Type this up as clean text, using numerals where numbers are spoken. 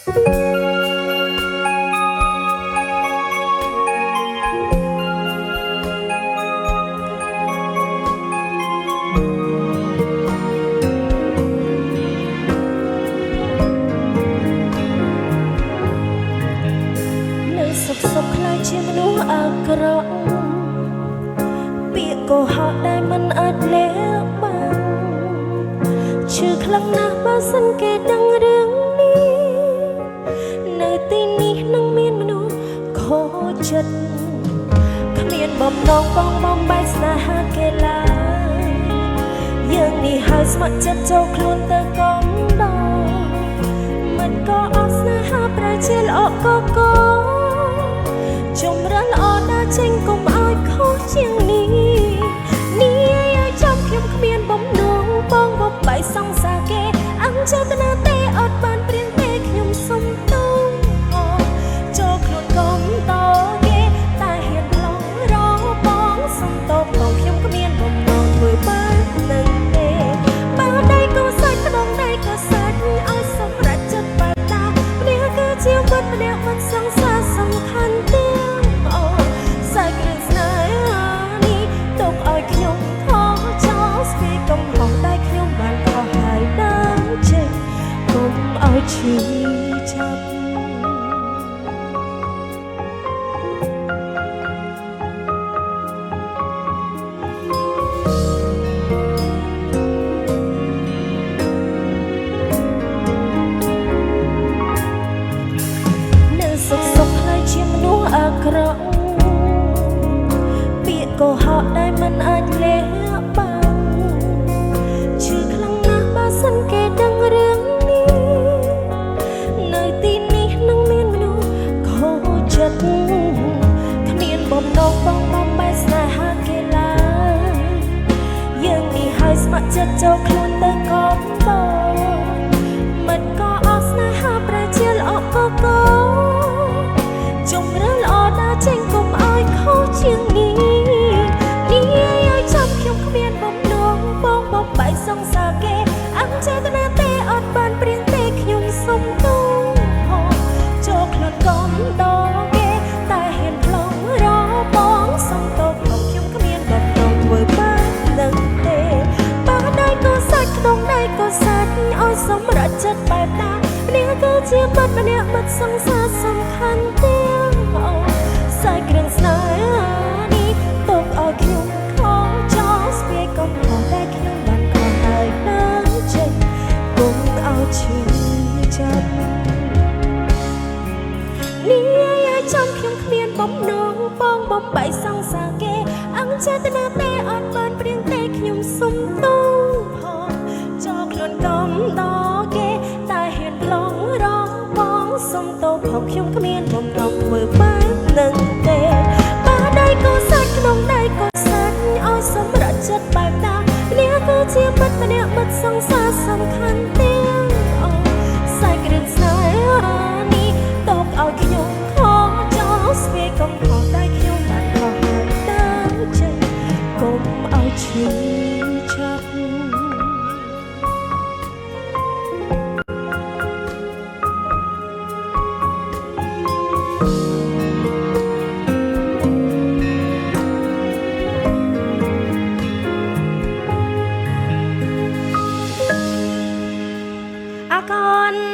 សុខខ្លាចជាមនុស្សអាក្រក់ពាក្យកុហកដែលមិនអាចលាក់បានឈឺខ្លាំងណាស់បើសិនគេដឹងរឿងនេះនៅទីនេះនឹងមានមនុស្សខូចចិត្តគ្មានបំណងបងបំបែកស្នេហាគេឡើយយើងនេះហើយស្ម័គ្រចិត្តចូលខ្លួនទៅកំដរមិនក៏អស់ស្នេហាប្រែជាល្អកកចម្រើនល្អណាស់ចេញកុំឲ្យខុសជាងនេះឲ្យចាំខ្ញុំគ្មានបំណងបងបបៃសង្សារគេអញ្ចេតនាទេអត់បានព្រៀងទេខ្ញុំសុំទូលចូលខ្លួនកុំតគេតែហ៊ានឡងរបងសុំតបបងខ្ញុំគ្មានបំណងធ្វើបាបនឹងទេបើដៃក៏សាច់ក្នុងដៃក៏សាច់ឲ្យសម្រេចចិត្តបែបណានេះគឺជាវិតម្នាក់មិនសង្សារសំខាន់ទេឈឺចាប់នៅសុខខ្លាចជាមនុស្សអាក្រក់ពាក្យកុហកដែលមិនអាចលាក់បានឈឺខ្លាំងណាស់បើសិនគេដឹងរឿងគ្មានបំណងបងបំបែកស្នេហាគេឡើយយើងនេះហើយស្ម័គ្រចិត្តចូលខ្លួនទៅកំដរមិនក៏អស់ស្នេហាប្រែជាល្អកកចម្រើនល្អណាស់ចេញកុំឲ្យខុសជាងនេះឲ្យចាំខ្ញុំគ្មានបំណងបងបំបែកសង្សារគេអញ្ចេតនាទេអត់បានព្រៀងទេខ្ញុំសុំទូលចូលខ្លួនកំដរសម្រាប់ចិត្តបែបណានេះគឺជាមិត្តម្នាក់មិត្តសង្សារសំខាន់ទាំងសាយគ្រឿងស្នេហានេះទុកឲ្យខ្ញុំខកចោលស្ពាយកុំខុសតែខ្ញុំបានខុសហើយនឹងចេញកុំឲ្យឈឺចាប់នេះឲ្យចាំខ្ញុំគ្មានបំណងបងបំបែកសង្សារគេអញ្ចេតនាទេអត់បានព្រៀងទេខ្ញុំសុំទូលចូលខ្លួនកំដរគេតែហ៊ានឡងរបងសុំតបផងខ្ញុំគ្មានបំណងធ្វើបែបនឹងទេបើដៃក៏សាច់ក្នុងដៃក៏សាច់ឲ្យសម្រេចចិត្តបែបណានេះគឺជាមិត្តម្នាក់មិត្តសង្សារសំខាន់ទាំងសាយគ្រឿងស្នេហានេះតបឲ្យខ្ញុំខកចោលស្ពាយកុំខុសតែខ្ញុំបានខុសហើយតាមចិត្តកុំឲ្យឈឺចាប់